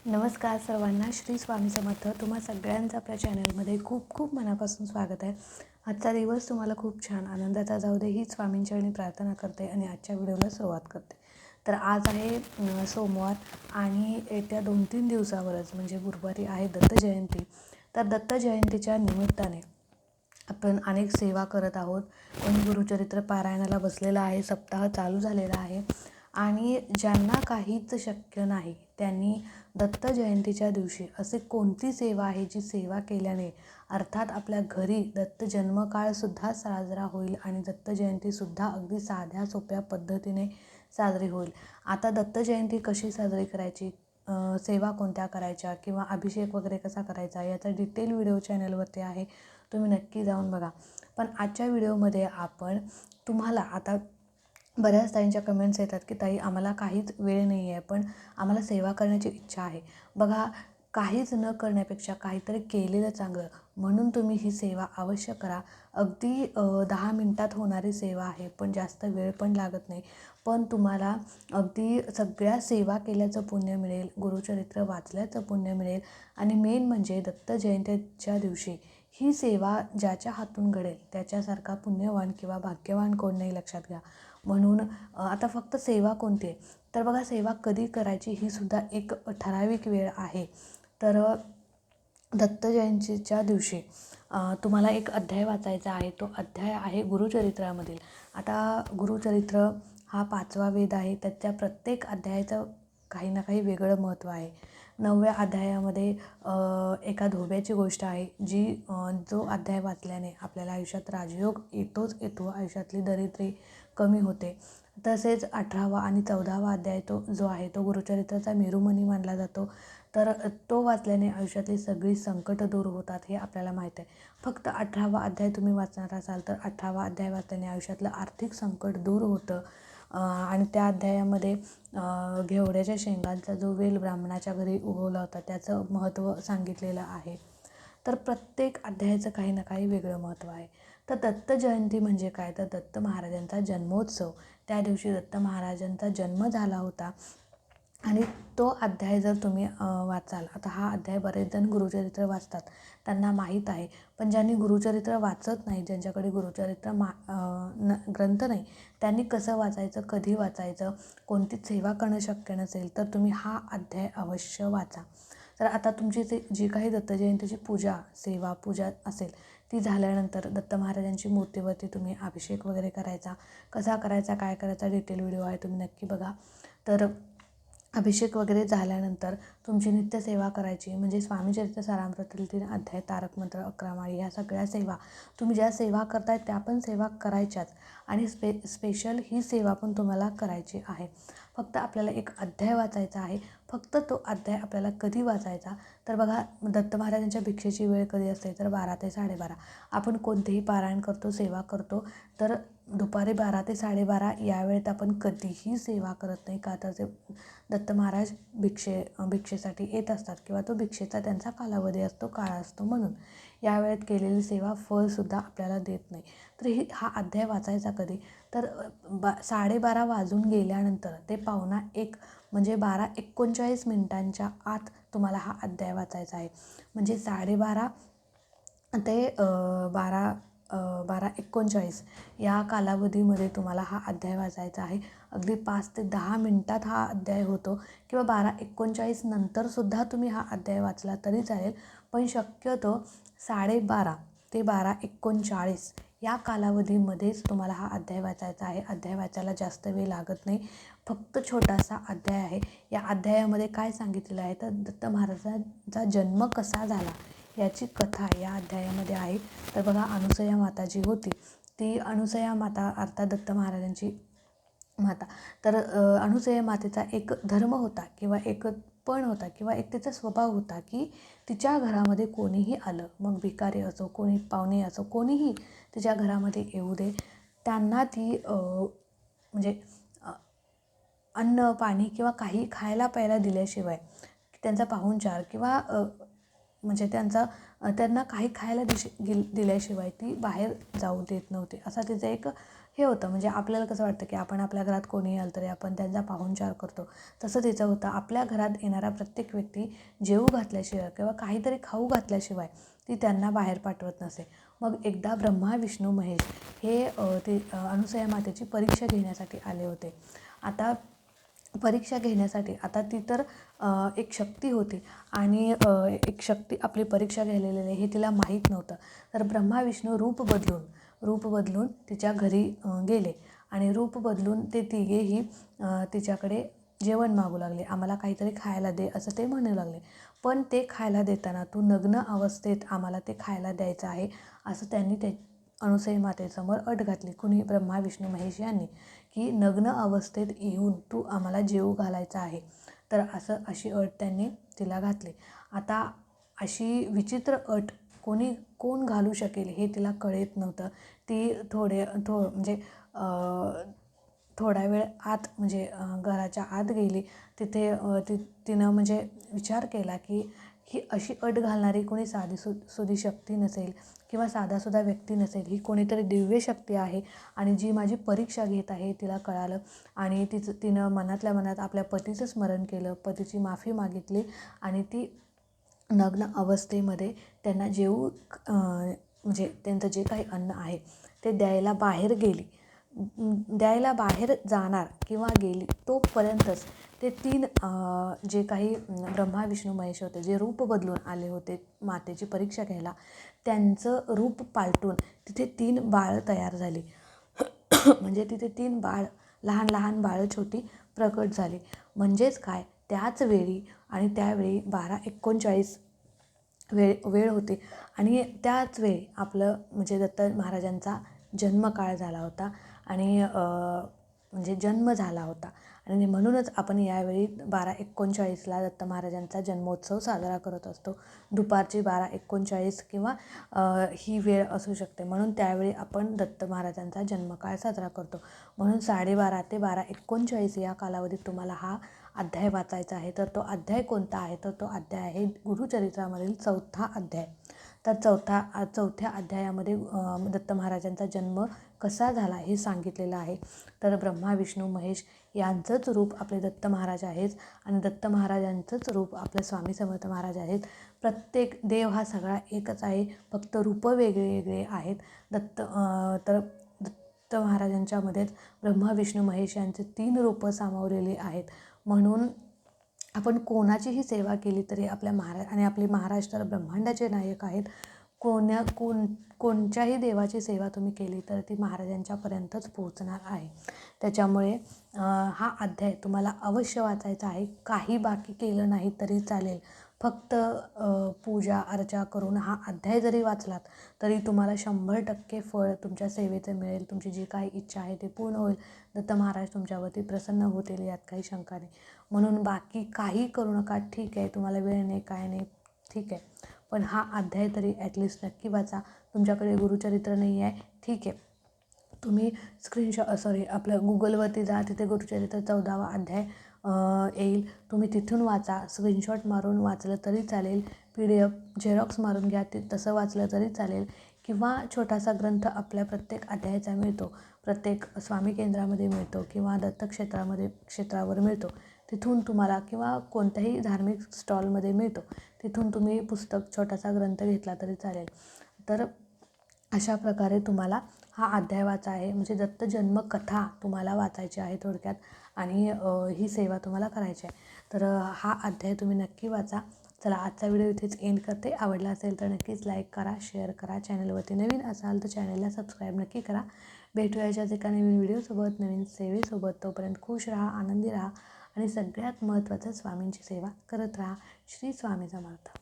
नमस्कार सर्वांना. श्री स्वामी समर्थ. तुम्हा सगळ्यांचं आपल्या चॅनलमध्ये खूप खूप मनापासून स्वागत आहे. आजचा दिवस तुम्हाला खूप छान आनंदाचा जाऊ दे ही स्वामींचरणी प्रार्थना करते आणि आजच्या व्हिडिओला सुरुवात करते. तर आज आहे सोमवार आणि येत्या 2-3 दिवसावरच म्हणजे गुरुवारी आहे दत्त जयंती. तर दत्त जयंतीच्या निमित्ताने आपण अनेक सेवा करत आहोत. कोणी गुरुचरित्र पारायणाला बसलेलं आहे, सप्ताह चालू झालेला आहे आणि ज्यांना काहीच शक्य नाही त्यांनी दत्त जयंतीच्या दिवशी असे कोणती सेवा आहे जी सेवा केल्याने अर्थात आपल्या घरी दत्त जन्मकाळसुद्धा साजरा होईल आणि दत्त जयंतीसुद्धा अगदी साध्या सोप्या पद्धतीने साजरी होईल. आता दत्त जयंती कशी साजरी करायची, सेवा कोणत्या करायच्या किंवा अभिषेक वगैरे कसा करायचा याचा डिटेल व्हिडिओ चॅनलवरती आहे, तुम्ही नक्की जाऊन बघा. पण आजच्या व्हिडिओमध्ये आपण तुम्हाला आता बऱ्याच ताईंच्या कमेंट्स येतात की ताई आम्हाला काहीच वेळ नाही आहे पण आम्हाला सेवा करण्याची इच्छा आहे. बघा, काहीच न करण्यापेक्षा काहीतरी केलेलं चांगलं, म्हणून तुम्ही ही सेवा अवश्य करा. अगदी 10 मिनटात होणारी सेवा आहे, पण जास्त वेळ पण लागत नाही. पण तुम्हाला अगदी सगळ्या सेवा केल्याचं पुण्य मिळेल, गुरुचरित्र वाचल्याचं पुण्य मिळेल आणि मेन म्हणजे दत्त जयंतीच्या दिवशी ही सेवा ज्याच्या हातून घडेल त्याच्यासारखा पुण्यवान किंवा भाग्यवान कोण नाही, लक्षात घ्या. म्हणून आता फक्त सेवा कोणती आहे तर बघा, सेवा कधी करायची ही सुद्धा एक ठराविक वेळ आहे. तर दत्त जयंतीच्या दिवशी तुम्हाला एक अध्याय वाचायचा आहे. तो अध्याय आहे गुरुचरित्रामधील. आता गुरुचरित्र हा 5वा वेद आहे, त्याच्या प्रत्येक अध्यायाचं काही ना काही वेगळं महत्त्व आहे. 9व्या अध्यायामध्ये एका धोब्याची गोष्ट आहे जी जो अध्याय वाचल्याने आपल्याला आयुष्यात राजयोग येतोच येतो, आयुष्यातली दरिद्री कमी होते. तसेच 18वा आणि 14वा अध्याय जो आहे तो गुरुचरित्राचा मेरुमणी मानला जातो. तर तो वाचल्याने आयुष्यातली सगळी संकटं दूर होतात हे आपल्याला माहीत आहे. फक्त 18वा अध्याय तुम्ही वाचणार असाल तर 18वा अध्याय वाचल्याने आयुष्यातलं आर्थिक संकट दूर होतं. आणि त्या अध्यायामध्ये घेवड्याच्या शेंगांचा जो वेल ब्राह्मणाच्या घरी उगवला होता त्याचं महत्त्व सांगितलेलं आहे. तर प्रत्येक अध्यायाचं काही ना काही वेगळं महत्त्व आहे. तर दत्त जयंती म्हणजे काय, तर दत्त महाराजांचा जन्मोत्सव. त्या दिवशी दत्त महाराजांचा जन्म झाला होता आणि तो अध्याय जर तुम्ही वाचाल, आता हा अध्याय बरेच जण गुरुचरित्र वाचतात त्यांना माहीत आहे, पण ज्यांनी गुरुचरित्र वाचत नाही, ज्यांच्याकडे गुरुचरित्र ग्रंथ नाही, त्यांनी कसं वाचायचं, कधी वाचायचं, कोणतीच सेवा करणं शक्य नसेल तर तुम्ही हा अध्याय अवश्य वाचा. तर आता तुमची जी काही दत्त जयंतीची पूजा असेल ती झाल्यानंतर दत्त महाराजांची मूर्तीवरती तुम्ही अभिषेक वगैरे करायचा. कसा करायचा, काय करायचा, डिटेल व्हिडिओ आहे, तुम्ही नक्की बघा. तर अभिषेक वगैरे झाल्यानंतर तुमची नित्यसेवा करायची, म्हणजे स्वामीचरित्र सारामृतातील 3 अध्याय, तारक मंत्र, 11 माळी, ह्या सगळ्या सेवा तुम्ही ज्या सेवा करताय त्या पण सेवा करायच्याच आणि स्पेशल ही सेवा पण तुम्हाला करायची आहे. फक्त आपल्याला एक अध्याय वाचायचा आहे. फक्त तो अध्याय आपल्याला कधी वाचायचा तर बघा, दत्त महाराजांच्या भिक्षेची वेळ कधी असते तर 12 ते 12:30. आपण कोणतेही पारायण करतो, सेवा करतो तर दुपारी 12 ते 12:30 या वेळेत आपण कधीही सेवा करत नाही. का तर ते दत्त महाराज भिक्षेसाठी येत असतात किंवा तो भिक्षेचा त्यांचा कालावधी असतो, काळ असतो, म्हणून या वेळेत केलेली सेवा फळसुद्धा आपल्याला देत नाही. तर हा अध्याय वाचायचा कधी तर 12:30 वाजून गेल्यानंतर ते 12:45 म्हणजे 12:39 मिनिटांच्या आत तुम्हाला हा अध्याय वाचायचा आहे. म्हणजे 12:30 ते 12:39 या कालावधीमध्ये तुम्हाला हा अध्याय वाचायचा आहे. अगदी 5 ते 10 मिनटात हा अध्याय होतो किंवा 12:39 नंतरसुद्धा तुम्ही हा अध्याय वाचला तरी चालेल, पण शक्यतो 12:30 ते 12:39 या कालावधीमध्येच तुम्हाला हा अध्याय वाचायचा आहे. अध्याय वाचायला जास्त वेळ लागत नाही, फक्त छोटासा अध्याय आहे. या अध्यायामध्ये काय सांगितलेलं आहे तर दत्त महाराजांचा जन्म कसा झाला याची कथा या अध्यायामध्ये आहे. तर बघा, अनुसया माता जी होती ती अनुसया माता अर्थात दत्त महाराजांची माता. तर अनुसया मातेचा एक धर्म होता किंवा एक पण होता किंवा एक तिचा स्वभाव होता की तिच्या घरामध्ये कोणीही आलं, मग भिकारी असो, कोणी पाहुणे असो, कोणीही तिच्या घरामध्ये येऊ दे, त्यांना ती म्हणजे अन्न पाणी किंवा काही खायला प्यायला दिल्याशिवाय, त्यांचा पाहुणचार किंवा म्हणजे त्यांना काही खायला दिल्याशिवाय ती बाहेर जाऊ देत नव्हती. असा तिचा एक हे होतं. म्हणजे आपल्याला कसं वाटतं की आपण आपल्या घरात कोणी आलं तरी आपण त्यांचा पाहुणचार करतो. तसं तिचं होतं. आपल्या घरात येणारा प्रत्येक व्यक्ती जेवू घातल्याशिवाय किंवा काहीतरी खाऊ घातल्याशिवाय ती त्यांना बाहेर पाठवत नसे. मग एकदा ब्रह्मा विष्णू महेश हे ते अनुसूया मातेची परीक्षा घेण्यासाठी आले होते. आता परीक्षा घेण्यासाठी आता ती तर एक शक्ती होती आणि एक शक्ती आपली परीक्षा घ्यायला हे तिला माहीत नव्हतं. तर ब्रह्मा विष्णू रूप बदलून तिच्या घरी गेले आणि रूप बदलून ते तिघेही तिच्याकडे जेवण मागू लागले. आम्हाला काहीतरी खायला दे असं ते म्हणू लागले. पण ते खायला देताना तू नग्न अवस्थेत आम्हाला ते खायला द्यायचं आहे असं त्यांनी ते अनुसूया मातेसमोर अट घातली. कुणी? ब्रह्मा विष्णू महेश यांनी, की नग्न अवस्थेत येऊन तू आम्हाला जेवू घालायचं आहे. तर अशी अट त्यांनी तिला घातली. आता अशी विचित्र अट कोण घालू शकेल हे तिला कळत नव्हतं. ती म्हणजे थोडा वेळ आत म्हणजे घराच्या आत गेली. तिथे तिनं म्हणजे विचार केला की ही अशी अट घालणारी कोणी सुधी शक्ती नसेल किंवा साधासुद्धा व्यक्ती नसेल. ही कोणीतरी दिव्य शक्ती आहे आणि जी माझी परीक्षा घेत आहे तिला कळालं. आणि तिनं मनातल्या मनात आपल्या पतीचं स्मरण केलं, पतीची माफी मागितली आणि ती नग्न अवस्थेमध्ये त्यांना म्हणजे त्यांचं जे काही अन्न आहे ते द्यायला बाहेर जाणार किंवा गेली तोपर्यंतच ते 3 जे काही ब्रह्मा विष्णू महेश होते, जे रूप बदलून आले होते मातेची परीक्षा घ्यायला, त्यांचं रूप पालटून तिथे 3 बाळं तयार झाली. म्हणजे तिथे 3 लहान बाळं छोटी प्रकट झाली. म्हणजेच काय, त्याच वेळी आणि त्यावेळी 12:39 वेळ होती आणि त्याच वेळी आपलं म्हणजे दत्त महाराजांचा जन्मकाळ झाला होता आणि म्हणजे जन्म झाला होता आणि म्हणूनच आपण यावेळी 12:39ला दत्त महाराजांचा जन्मोत्सव साजरा करत असतो. दुपारची 12:39 किंवा ही वेळ असू शकते. म्हणून त्यावेळी आपण दत्त महाराजांचा जन्मकाळ साजरा करतो. म्हणून 12:30 ते 12:39 या कालावधीत तुम्हाला हा अध्याय वाचायचा आहे. तर तो अध्याय कोणता आहे? तर तो अध्याय आहे गुरुचरित्रामधील 4था अध्याय. तर चौथ्या अध्यायामध्ये दत्त महाराजांचा जन्म कसा झाला हे सांगितलेलं आहे. तर ब्रह्मा विष्णू महेश यांचंच रूप आपले दत्त महाराज आहेत आणि दत्त महाराजांचंच रूप आपले स्वामी समर्थ महाराज आहेत. प्रत्येक देव हा सगळा एकच आहे, फक्त रूपं वेगळे आहेत. तर दत्त महाराजांच्यामध्येच ब्रह्मा विष्णू महेश यांचे 3 रूपं सामावलेली आहेत. म्हणून आपण कोणाचीही सेवा केली तरी आपले महाराज तर ब्रह्मांडाचे नायक आहेत. कोणत्याही देवाची सेवा तुम्ही केली तर ती महाराजांच्यापर्यंतच पोहोचणार आहे. त्याच्यामुळे हा अध्याय तुम्हाला अवश्य वाचायचा आहे. काही बाकी केलं नाही तरी चालेल. फक्त पूजा अर्चा करून हा अध्याय जरी वाचलात तरी तुम्हाला 100% फळ तुमच्या सेवेचं मिळेल. तुमची जी काही इच्छा आहे ती पूर्ण होईल. दत्त महाराज तुमच्यावरती प्रसन्न होतील, यात काही शंका नाही. म्हणून बाकी काही करू नका. ठीक आहे, तुम्हाला वेळ नाही, काय नाही, ठीक आहे, पण हा अध्याय तरी ॲटलिस्ट नक्की वाचा. तुमच्याकडे गुरुचरित्र नाही आहे, ठीक आहे, तुम्ही आपलं गुगलवरती जा, तिथे गुरुचरित्र 14वा अध्याय येईल, तुम्ही तिथून वाचा. स्क्रीनशॉट मारून वाचलं तरी चालेल, PDF झेरॉक्स मारून घ्या, तसं वाचलं तरी चालेल. किंवा छोटासा ग्रंथ आपल्या प्रत्येक अध्यायाचा मिळतो, प्रत्येक स्वामी केंद्रामध्ये मिळतो किंवा क्षेत्रावर मिळतो. तिथून तुम्हाला किंवा कोणत्याही धार्मिक स्टॉलमध्ये मिळतो, तिथून तुम्ही पुस्तक छोटासा ग्रंथ घेतला तरी चालेल. तर अशा प्रकारे तुम्हाला हा अध्याय वाचा आहे. म्हणजे दत्त जन्म कथा तुम्हाला वाचायची आहे थोडक्यात आणि ही सेवा तुम्हाला करायची आहे. तर हा अध्याय तुम्ही नक्की वाचा. चला, आजचा व्हिडिओ इथेच एंड करते. आवडला असेल तर नक्कीच लाईक करा, शेअर करा. चॅनलवरती नवीन असाल तर चॅनलला सबस्क्राईब नक्की करा. भेटूया याच्याच एका नवीन व्हिडिओसोबत, नवीन सेवेसोबत. तोपर्यंत खुश राहा, आनंदी राहा आणि सगळ्यात महत्त्वाचं स्वामींची सेवा करत राहा. श्री स्वामी समर्थ.